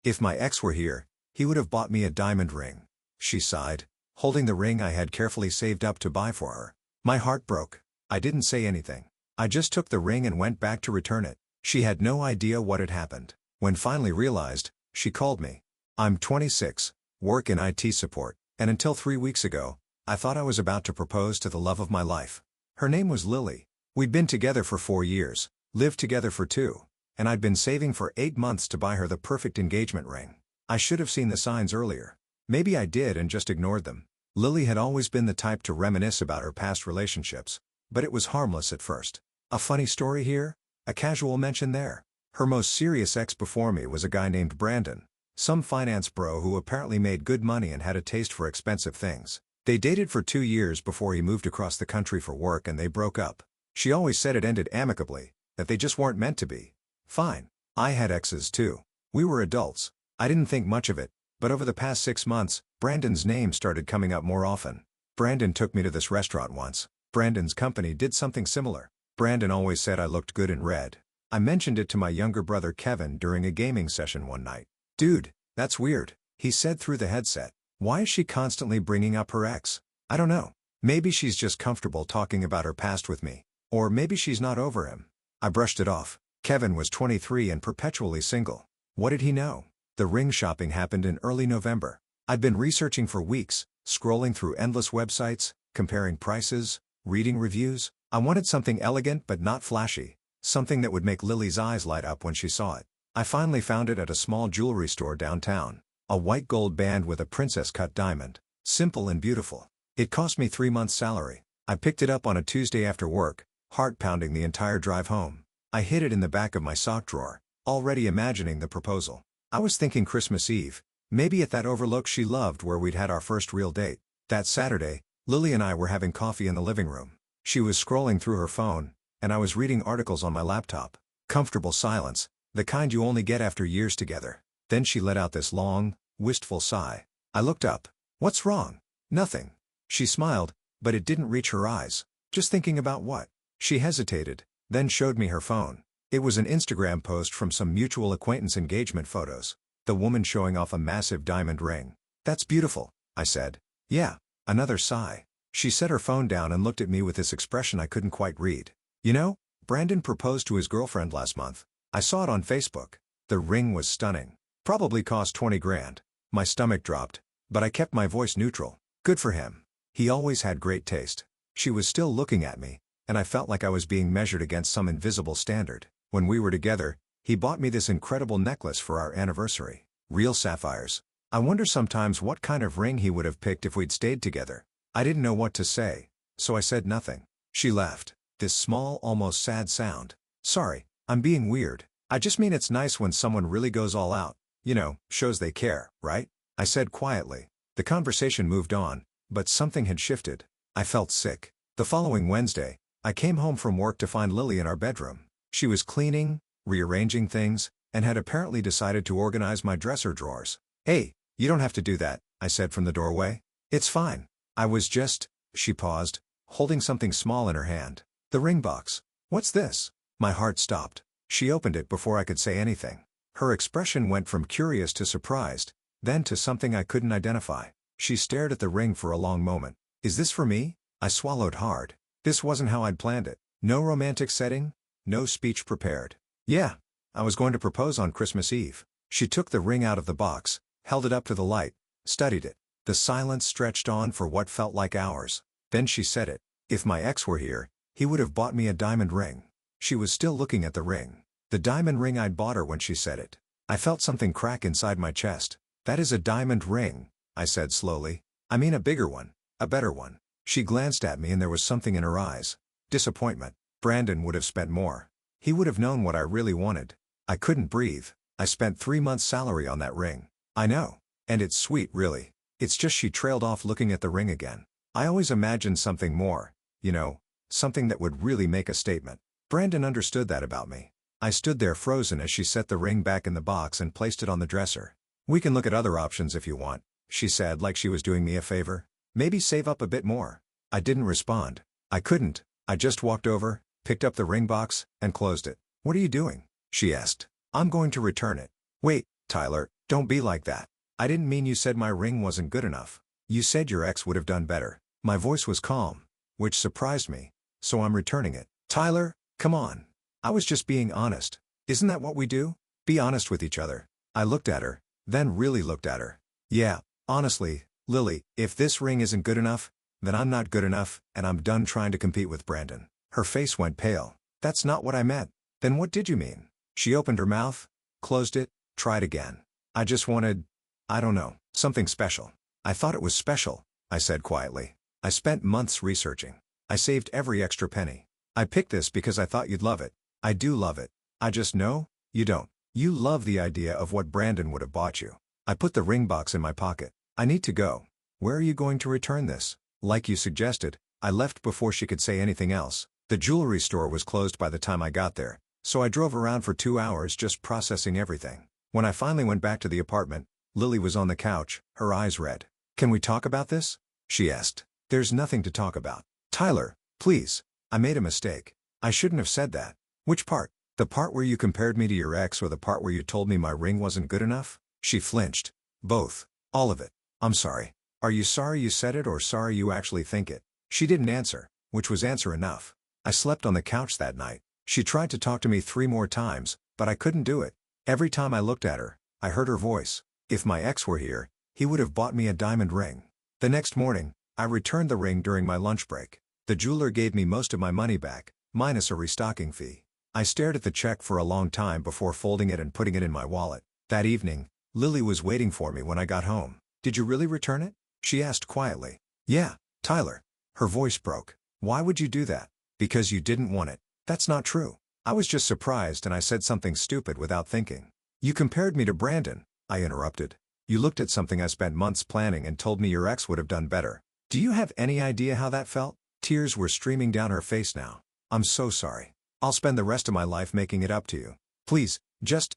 If my ex were here, he would have bought me a diamond ring. She sighed, holding the ring I had carefully saved up to buy for her. My heart broke. I didn't say anything. I just took the ring and went back to return it. She had no idea what had happened. When finally realized, she called me. I'm 26, work in IT support, and until 3 weeks ago, I thought I was about to propose to the love of my life. Her name was Lily. We'd been together for 4 years, lived together for 2, and I'd been saving for 8 months to buy her the perfect engagement ring. I should have seen the signs earlier. Maybe I did and just ignored them. Lily had always been the type to reminisce about her past relationships, but it was harmless at first. A funny story here, a casual mention there. Her most serious ex before me was a guy named Brandon, some finance bro who apparently made good money and had a taste for expensive things. They dated for 2 years before he moved across the country for work and they broke up. She always said it ended amicably, that they just weren't meant to be. Fine. I had exes too. We were adults. I didn't think much of it, but over the past 6 months, Brandon's name started coming up more often. Brandon took me to this restaurant once. Brandon's company did something similar. Brandon always said I looked good in red. I mentioned it to my younger brother Kevin during a gaming session one night. "Dude, that's weird," he said through the headset. "Why is she constantly bringing up her ex?" "I don't know. Maybe she's just comfortable talking about her past with me. Or maybe she's not over him." I brushed it off. Kevin was 23 and perpetually single. What did he know? The ring shopping happened in early November. I'd been researching for weeks, scrolling through endless websites, comparing prices, reading reviews. I wanted something elegant but not flashy, something that would make Lily's eyes light up when she saw it. I finally found it at a small jewelry store downtown. A white gold band with a princess-cut diamond. Simple and beautiful. It cost me 3 months' salary. I picked it up on a Tuesday after work, heart pounding the entire drive home. I hid it in the back of my sock drawer, already imagining the proposal. I was thinking Christmas Eve, maybe at that overlook she loved where we'd had our first real date. That Saturday, Lily and I were having coffee in the living room. She was scrolling through her phone, and I was reading articles on my laptop. Comfortable silence, the kind you only get after years together. Then she let out this long, wistful sigh. I looked up. "What's wrong?" "Nothing." She smiled, but it didn't reach her eyes. "Just thinking about what?" She hesitated, then showed me her phone. It was an Instagram post from some mutual acquaintance engagement photos. The woman showing off a massive diamond ring. "That's beautiful," I said. "Yeah." Another sigh. She set her phone down and looked at me with this expression I couldn't quite read. "You know, Brandon proposed to his girlfriend last month. I saw it on Facebook. The ring was stunning. Probably cost 20 grand. My stomach dropped, but I kept my voice neutral. Good for him. He always had great taste. She was still looking at me, and I felt like I was being measured against some invisible standard. When we were together, he bought me this incredible necklace for our anniversary. Real sapphires. I wonder sometimes what kind of ring he would have picked if we'd stayed together. I didn't know what to say, so I said nothing. She laughed. This small, almost sad sound. "Sorry, I'm being weird. I just mean it's nice when someone really goes all out. You know, shows they care, right?" I said quietly. The conversation moved on, but something had shifted. I felt sick. The following Wednesday, I came home from work to find Lily in our bedroom. She was cleaning, rearranging things, and had apparently decided to organize my dresser drawers. "Hey, you don't have to do that," I said from the doorway. "It's fine. I was just..." She paused, holding something small in her hand. "The ring box." "What's this?" My heart stopped. She opened it before I could say anything. Her expression went from curious to surprised, then to something I couldn't identify. She stared at the ring for a long moment. "Is this for me?" I swallowed hard. This wasn't how I'd planned it. No romantic setting, no speech prepared. "Yeah. I was going to propose on Christmas Eve." She took the ring out of the box, held it up to the light, studied it. The silence stretched on for what felt like hours. Then she said it. "If my ex were here, he would have bought me a diamond ring." She was still looking at the ring. The diamond ring I'd bought her when she said it. I felt something crack inside my chest. "That is a diamond ring," I said slowly. "I mean a bigger one, a better one." She glanced at me and there was something in her eyes. Disappointment. Brandon would have spent more. He would have known what I really wanted. I couldn't breathe. "I spent 3 months' salary on that ring." "I know. And it's sweet, really. It's just..." She trailed off looking at the ring again. "I always imagined something more, you know, something that would really make a statement." Brandon understood that about me. I stood there frozen as she set the ring back in the box and placed it on the dresser. "We can look at other options if you want," she said like she was doing me a favor. "Maybe save up a bit more." I didn't respond. I couldn't. I just walked over, picked up the ring box, and closed it. "What are you doing?" she asked. "I'm going to return it." "Wait, Tyler, Don't be like that. I didn't mean you said my ring wasn't good enough. You said your ex would have done better. My voice was calm, which surprised me, so I'm returning it. Tyler, come on. I was just being honest. Isn't that what we do? Be honest with each other. I looked at her, then really looked at her. Yeah, honestly, Lily, if this ring isn't good enough, then I'm not good enough, and I'm done trying to compete with Brandon. Her face went pale. That's not what I meant. Then what did you mean? She opened her mouth, closed it, tried again. I just wanted, I don't know, something special. I thought it was special, I said quietly. I spent months researching. I saved every extra penny. I picked this because I thought you'd love it. I do love it. I just know, you don't. You love the idea of what Brandon would have bought you. I put the ring box in my pocket. I need to go. Where are you going to return this? Like you suggested, I left before she could say anything else. The jewelry store was closed by the time I got there, so I drove around for 2 hours just processing everything. When I finally went back to the apartment, Lily was on the couch, her eyes red. Can we talk about this? She asked. There's nothing to talk about. Tyler, please. I made a mistake. I shouldn't have said that. Which part? The part where you compared me to your ex or the part where you told me my ring wasn't good enough? She flinched. Both. All of it. I'm sorry. Are you sorry you said it or sorry you actually think it? She didn't answer, which was answer enough. I slept on the couch that night. She tried to talk to me 3 more times, but I couldn't do it. Every time I looked at her, I heard her voice. If my ex were here, he would have bought me a diamond ring. The next morning, I returned the ring during my lunch break. The jeweler gave me most of my money back, minus a restocking fee. I stared at the check for a long time before folding it and putting it in my wallet. That evening, Lily was waiting for me when I got home. Did you really return it? She asked quietly. Yeah, Tyler. Her voice broke. Why would you do that? Because you didn't want it. That's not true. I was just surprised and I said something stupid without thinking. You compared me to Brandon, I interrupted. You looked at something I spent months planning and told me your ex would have done better. Do you have any idea how that felt? Tears were streaming down her face now. I'm so sorry. I'll spend the rest of my life making it up to you. Please,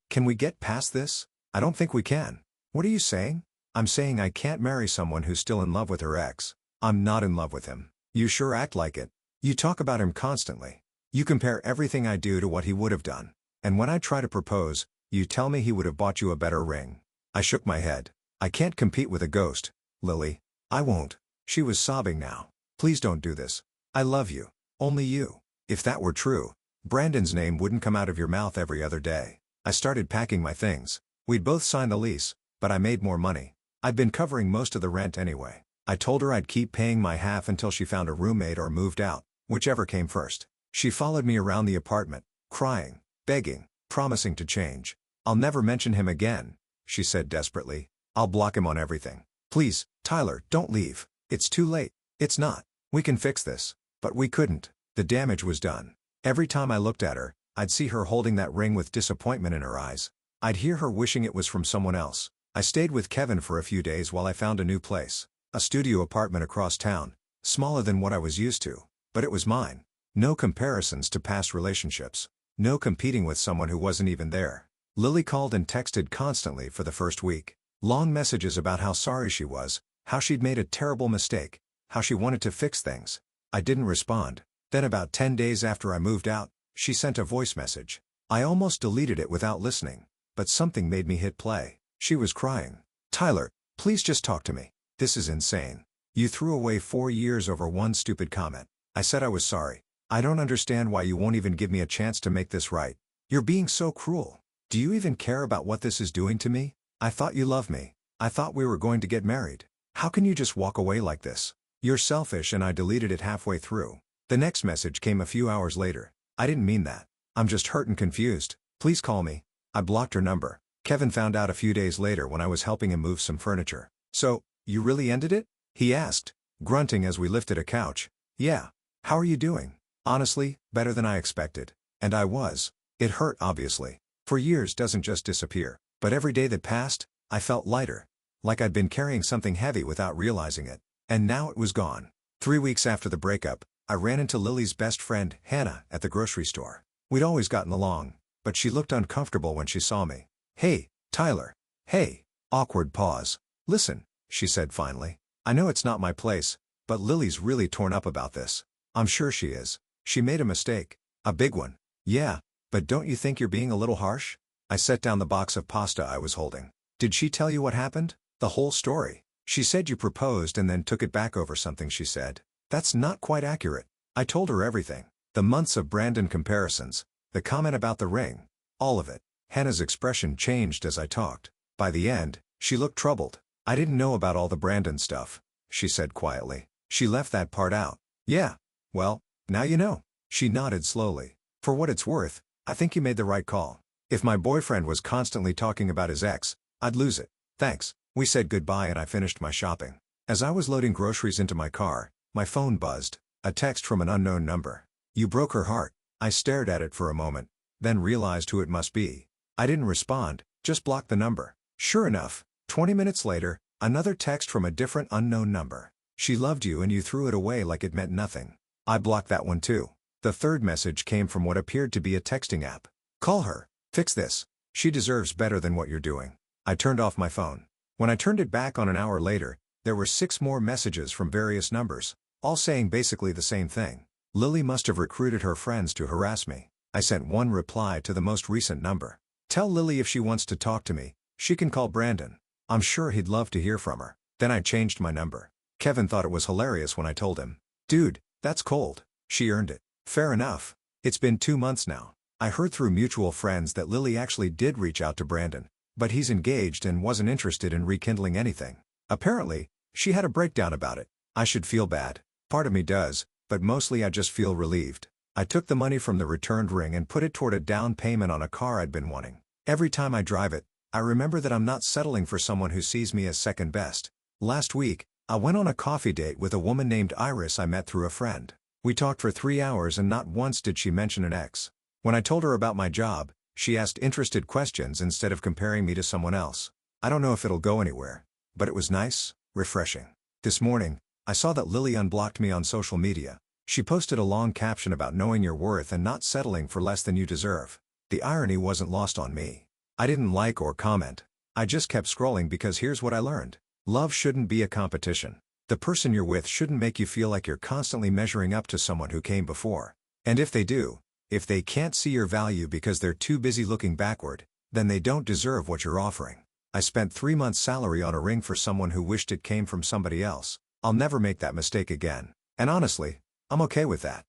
can we get past this? I don't think we can. What are you saying? I'm saying I can't marry someone who's still in love with her ex. I'm not in love with him. You sure act like it. You talk about him constantly. You compare everything I do to what he would have done. And when I try to propose, you tell me he would have bought you a better ring. I shook my head. I can't compete with a ghost, Lily. I won't. She was sobbing now. Please don't do this. I love you. Only you. If that were true, Brandon's name wouldn't come out of your mouth every other day. I started packing my things. We'd both signed the lease, but I made more money. I'd been covering most of the rent anyway. I told her I'd keep paying my half until she found a roommate or moved out, whichever came first. She followed me around the apartment, crying, begging, promising to change. I'll never mention him again, she said desperately. I'll block him on everything. Please, Tyler, don't leave. It's too late. It's not. We can fix this. But we couldn't. The damage was done. Every time I looked at her, I'd see her holding that ring with disappointment in her eyes. I'd hear her wishing it was from someone else. I stayed with Kevin for a few days while I found a new place. A studio apartment across town, smaller than what I was used to, but it was mine. No comparisons to past relationships. No competing with someone who wasn't even there. Lily called and texted constantly for the first week. Long messages about how sorry she was, how she'd made a terrible mistake, how she wanted to fix things. I didn't respond. Then about 10 days after I moved out, she sent a voice message. I almost deleted it without listening, but something made me hit play. She was crying. Tyler, please just talk to me. This is insane. You threw away 4 years over one stupid comment. I said I was sorry. I don't understand why you won't even give me a chance to make this right. You're being so cruel. Do you even care about what this is doing to me? I thought you loved me. I thought we were going to get married. How can you just walk away like this? You're selfish, and I deleted it halfway through. The next message came a few hours later. I didn't mean that. I'm just hurt and confused. Please call me. I blocked her number. Kevin found out a few days later when I was helping him move some furniture. So, you really ended it? He asked, grunting as we lifted a couch. Yeah. How are you doing? Honestly, better than I expected. And I was. It hurt, obviously. 4 years doesn't just disappear. But every day that passed, I felt lighter. Like I'd been carrying something heavy without realizing it. And now it was gone. 3 weeks after the breakup, I ran into Lily's best friend, Hannah, at the grocery store. We'd always gotten along, but she looked uncomfortable when she saw me. Hey, Tyler. Hey. Awkward pause. Listen, she said finally. I know it's not my place, but Lily's really torn up about this. I'm sure she is. She made a mistake. A big one. Yeah, but don't you think you're being a little harsh? I set down the box of pasta I was holding. Did she tell you what happened? The whole story. She said you proposed and then took it back over something she said. That's not quite accurate. I told her everything. The months of Brandon comparisons, the comment about the ring, all of it. Hannah's expression changed as I talked. By the end, she looked troubled. I didn't know about all the Brandon stuff, she said quietly. She left that part out. Yeah. Well, now you know. She nodded slowly. For what it's worth, I think you made the right call. If my boyfriend was constantly talking about his ex, I'd lose it. Thanks. We said goodbye and I finished my shopping. As I was loading groceries into my car, my phone buzzed. A text from an unknown number. You broke her heart. I stared at it for a moment, then realized who it must be. I didn't respond, just blocked the number. Sure enough, 20 minutes later, another text from a different unknown number. She loved you and you threw it away like it meant nothing. I blocked that one too. The third message came from what appeared to be a texting app. Call her. Fix this. She deserves better than what you're doing. I turned off my phone. When I turned it back on an hour later, there were 6 more messages from various numbers, all saying basically the same thing. Lily must have recruited her friends to harass me. I sent one reply to the most recent number. Tell Lily if she wants to talk to me, she can call Brandon. I'm sure he'd love to hear from her. Then I changed my number. Kevin thought it was hilarious when I told him. Dude, that's cold. She earned it. Fair enough. It's been 2 months now. I heard through mutual friends that Lily actually did reach out to Brandon, but he's engaged and wasn't interested in rekindling anything. Apparently, she had a breakdown about it. I should feel bad. Part of me does, but mostly I just feel relieved. I took the money from the returned ring and put it toward a down payment on a car I'd been wanting. Every time I drive it, I remember that I'm not settling for someone who sees me as second best. Last week, I went on a coffee date with a woman named Iris I met through a friend. We talked for 3 hours and not once did she mention an ex. When I told her about my job, she asked interested questions instead of comparing me to someone else. I don't know if it'll go anywhere, but it was nice, refreshing. This morning, I saw that Lily unblocked me on social media. She posted a long caption about knowing your worth and not settling for less than you deserve. The irony wasn't lost on me. I didn't like or comment. I just kept scrolling because here's what I learned. Love shouldn't be a competition. The person you're with shouldn't make you feel like you're constantly measuring up to someone who came before. And if they do, if they can't see your value because they're too busy looking backward, then they don't deserve what you're offering. I spent 3 months' salary on a ring for someone who wished it came from somebody else. I'll never make that mistake again. And honestly, I'm okay with that.